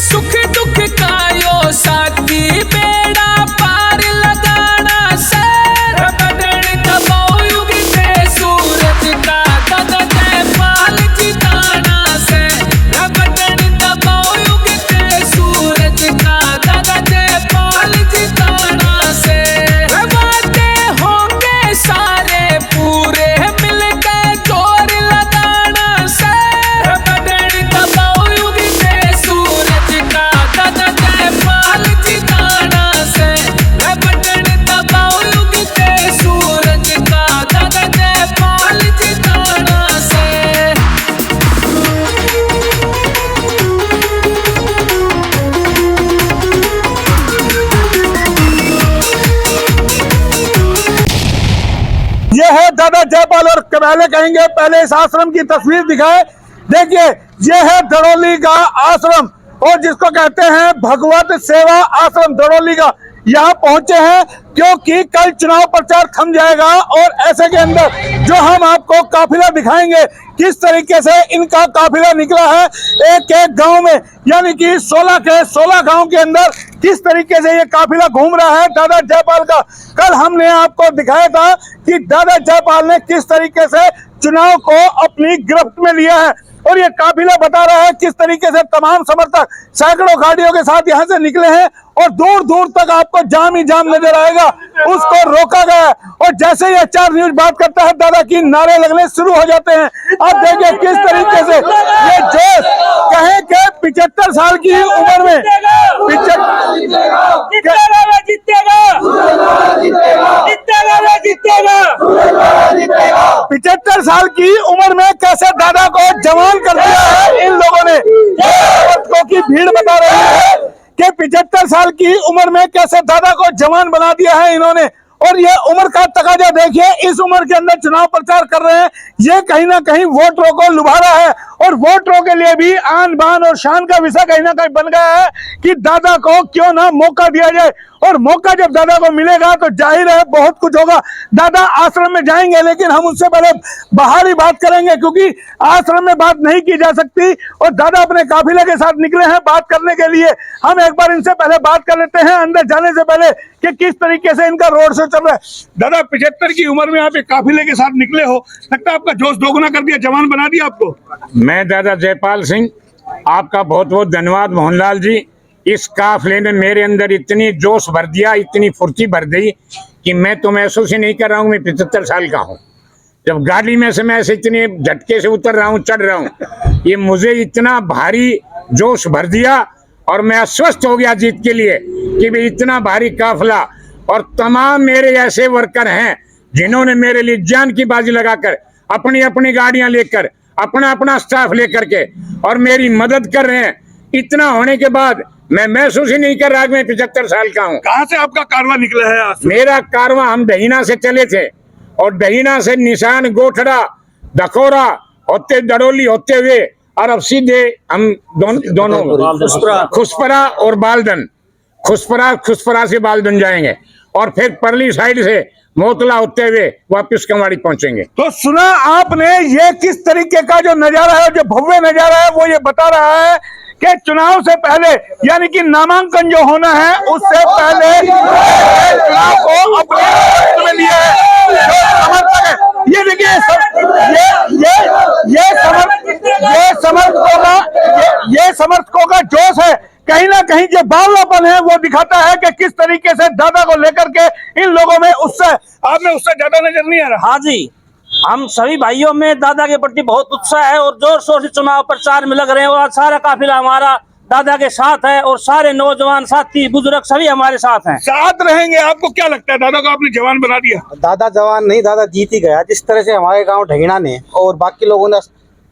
सुख दुख का यो साथी बेड़ा पार लगाना से बटन दबाओ युग से सूरज का दादा जयपाल जिताना से बटन दबाओ युग से सूरज का दादा जयपाल जिताना से बातें होंगे सारे पूरे मिलकर जोर लगाना से बटन दबाओ युग से सूरज का दादा जयपाल जिताना से बटन दबाओ युग से सूरज का दादा जयपाल जिताना से। ये है दादा जयपाल और पहले कहेंगे पहले इस आश्रम की तस्वीर दिखाए। देखिए ये है दड़ोली का आश्रम और जिसको कहते हैं भगवत सेवा आश्रम दड़ोली का। यहाँ पहुंचे हैं क्योंकि कल चुनाव प्रचार थम जाएगा और ऐसे के अंदर जो हम आपको काफिला दिखाएंगे किस तरीके से इनका काफिला निकला है एक एक गांव में, यानी कि 16 के 16 गांव के अंदर किस तरीके से ये काफिला घूम रहा है दादा जयपाल का। कल हमने आपको दिखाया था कि दादा जयपाल ने किस तरीके से चुनाव को अपनी गिरफ्त में लिया है और ये काफिला बता रहा है किस तरीके से तमाम समर्थक सैकड़ों गाड़ियों के साथ यहाँ से निकले हैं और दूर दूर तक आपको जाम ही जाम नजर आएगा, उसको रोका गया है। और जैसे ही HR न्यूज बात करता है दादा की नारे लगने शुरू हो जाते हैं। अब देखिए किस तरीके से ये जोश कहें के 75 साल की उम्र में 75 साल की उम्र में कैसे दादा को जवान कर दिया है इन लोगों ने। समर्थकों की भीड़ बता रही है कि 75 साल की उम्र में कैसे दादा को जवान बना दिया है इन्होंने। और ये उम्र का तकाजा देखिए, इस उम्र के अंदर चुनाव प्रचार कर रहे हैं, ये कहीं ना कहीं वोटरों को लुभा रहा है और वोटरों के लिए भी आन बान और शान का विषय कहीं ना कहीं बन गया है कि दादा को क्यों ना मौका दिया जाए। और मौका जब दादा को मिलेगा तो जाहिर है बहुत कुछ होगा। दादा आश्रम में जाएंगे लेकिन हम उनसे पहले बाहर ही बात करेंगे क्योंकि आश्रम में बात नहीं की जा सकती और दादा अपने काफिले के साथ निकले हैं बात करने के लिए। हम एक बार इनसे पहले बात कर लेते हैं अंदर जाने से पहले कि किस तरीके से इनका रोड शो चल रहा है। दादा 75 की उम्र में आप एक काफिले के साथ निकले हो, लगता है आपका जोश दोगुना कर दिया, जवान बना दिया आपको। मैं दादा जयपाल सिंह आपका बहुत बहुत धन्यवाद मोहनलाल जी। इस काफिले ने मेरे अंदर इतनी जोश भर दिया, इतनी फुर्ती भर दी कि मैं तो महसूस ही नहीं कर रहा हूँ मैं 75 साल का हूँ। जब गाड़ी में से मैं ऐसे इतने झटके से उतर रहा हूँ, चढ़ रहा हूँ, ये मुझे इतना भारी जोश भर दिया और मैं आश्वस्त हो गया जीत के लिए कि भाई इतना भारी काफिला और तमाम मेरे ऐसे वर्कर हैं जिन्होंने मेरे लिए जान की बाजी लगाकर अपनी अपनी गाड़ियां लेकर अपना अपना स्टाफ लेकर के और मेरी मदद कर रहे हैं। इतना होने के बाद मैं महसूस ही नहीं कर रहा कि मैं 75 साल का हूँ। कहाँ से आपका कारवां निकला है आज? मेरा कारवां हम दहीना से चले थे और दहीना से निशान गोठड़ा दखोरा होते दड़ोली होते हुए और अब सीधे हम दोनों खुसपरा और बालदन खुसपरा से बालदन जाएंगे और फिर परली साइड से मोतला होते हुए वापस कमाड़ी पहुंचेंगे। तो सुना आपने ये किस तरीके का जो नजारा है, जो भव्य नजारा है, वो ये बता रहा है कि चुनाव से पहले यानी कि नामांकन जो होना है उससे पहले चुनाव को अपने हाथ में लिया है। जो समर्थक है ये देखिए ये समर्थकों का जोश है, कहीं ना कहीं जो बावलापन है वो दिखाता है कि किस तरीके से दादा को लेकर के इन लोगों में उत्साह आप में उससे ज्यादा नजर नहीं आ रहा। हाँ जी, हम सभी भाइयों में दादा के प्रति बहुत उत्साह है और जोर शोर से चुनाव प्रचार में लग रहे हैं और सारा काफिला हमारा दादा के साथ है और सारे नौजवान साथी बुजुर्ग सभी हमारे साथ हैं, साथ रहेंगे। आपको क्या लगता है दादा को आपने जवान बना दिया? दादा जवान नहीं, दादा जीत ही गया। जिस तरह से हमारे गांव ढगीना ने और बाकी लोगों ने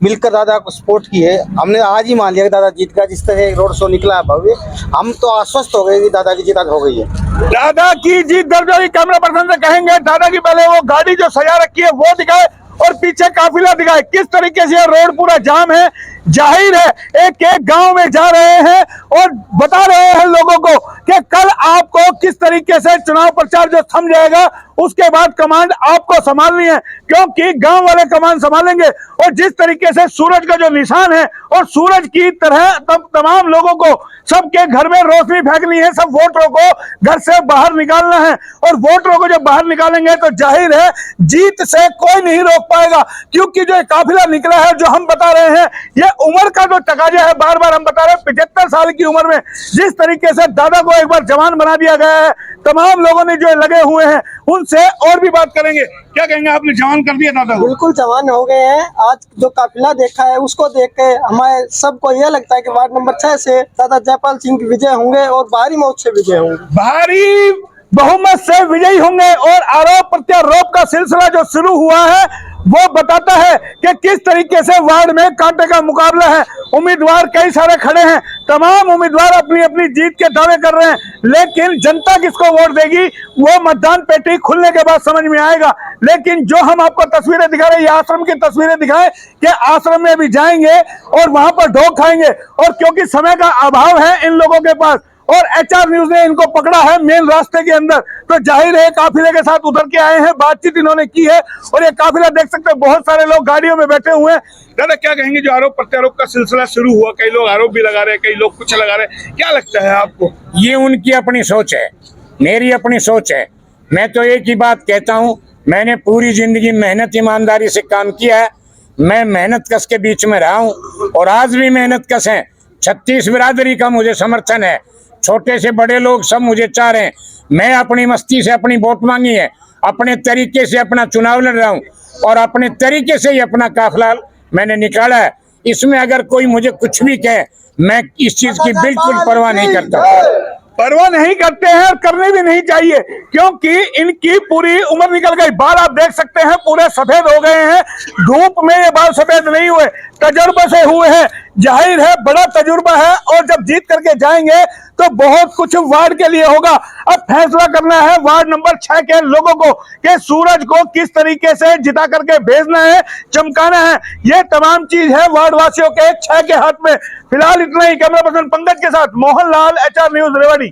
मिलकर दादा को सपोर्ट की है, हमने आज ही मान लिया कि दादा जीत गया। जिस तरह रोड शो निकला है भव्य, हम तो आश्वस्त हो गए कि दादा की जीत आज हो गई है। दादा की जीत दर्ज होगी। कैमरा पर्सन से कहेंगे दादा की पहले वो गाड़ी जो सजा रखी है वो दिखाए और पीछे काफिला दिखाए। किस तरीके से रोड पूरा जाम है, जाहिर है एक एक गांव में जा रहे हैं और बता रहे हैं लोगों को कि कल आपको किस तरीके से चुनाव प्रचार जो थम जाएगा, उसके बाद कमांड आपको संभालनी है, क्योंकि गांव वाले कमांड संभालेंगे। और जिस तरीके से सूरज का जो निशान है और सूरज की तरह तमाम लोगों को सबके घर में रोशनी फेंकनी है, सब वोटरों को घर से बाहर निकालना है। और वोटरों को जब बाहर निकालेंगे तो जाहिर है जीत से कोई नहीं रोक पाएगा, क्योंकि जो काफिला निकला है, जो हम बता रहे हैं, ये उम्र का जो तकाजा है, बार बार हम बता रहे हैं, 75 साल की उम्र में जिस तरीके से दादा को एक बार जवान बना दिया गया है, तमाम लोगों ने जो लगे हुए हैं उनसे और भी बात करेंगे। क्या कहेंगे, आपने जवान कर दिया दादा को? बिल्कुल जवान हो गए हैं। आज जो काफिला देखा है उसको देख के हमारे सबको यह लगता है कि वार्ड नंबर 6 से दादा जयपाल सिंह की विजय होंगे और भारी मौत से विजय होंगे, भारी बहुमत से विजयी होंगे। और आरोप प्रत्यारोप का सिलसिला जो शुरू हुआ है वो बताता है कि किस तरीके से वार्ड में कांटे का मुकाबला है। उम्मीदवार कई सारे खड़े हैं, तमाम उम्मीदवार अपनी अपनी जीत के दावे कर रहे हैं, लेकिन जनता किसको वोट देगी वो मतदान पेटी खुलने के बाद समझ में आएगा। लेकिन जो हम आपको तस्वीरें दिखा रहे हैं, ये आश्रम की तस्वीरें दिखाएं कि आश्रम में भी जाएंगे और वहां पर ढोक खाएंगे। और क्योंकि समय का अभाव है इन लोगों के पास और HR न्यूज ने इनको पकड़ा है मेन रास्ते के अंदर, तो जाहिर है काफिले के साथ उतर के आए हैं, बातचीत इन्होंने की है। और ये काफिला देख सकते हैं, बहुत सारे लोग गाड़ियों में बैठे हुए हैं। दादा क्या कहेंगे, जो आरोप प्रत्यारोप का सिलसिला शुरू हुआ, कई लोग आरोप भी लगा रहे हैं, कई लोग कुछ लगा रहे हैं, क्या लगता है आपको? ये उनकी अपनी सोच है, मेरी अपनी सोच है। मैं तो एक ही बात कहता हूँ, मैंने पूरी जिंदगी मेहनत ईमानदारी से काम किया है। मैं मेहनत कश के बीच में रहा हूँ और आज भी मेहनत कश है। 36 बिरादरी का मुझे समर्थन है, छोटे से बड़े लोग सब मुझे चाह रहे हैं। मैं अपनी मस्ती से अपनी वोट मांगी है, अपने तरीके से अपना चुनाव लड़ रहा हूँ और अपने तरीके से ही अपना काफिला मैंने निकाला है। इसमें अगर कोई मुझे कुछ भी कहे, मैं इस चीज की बिल्कुल परवाह नहीं करता। परवाह नहीं करते हैं और करनी भी नहीं चाहिए, क्योंकि इनकी पूरी उम्र निकल गई। बाल आप देख सकते हैं पूरे सफेद हो गए हैं, धूप में ये बाल सफेद नहीं हुए, तजुर्बे से हुए हैं। जाहिर है बड़ा तजुर्बा है और जब जीत करके जाएंगे तो बहुत कुछ वार्ड के लिए होगा। अब फैसला करना है वार्ड नंबर 6 के लोगों को कि सूरज को किस तरीके से जिता करके भेजना है, चमकाना है। ये तमाम चीज है वार्ड वासियों के 6 के हाथ में। फिलहाल इतना ही। कैमरा पर्सन पंकज के साथ मोहन लाल, HR न्यूज रेवाड़ी।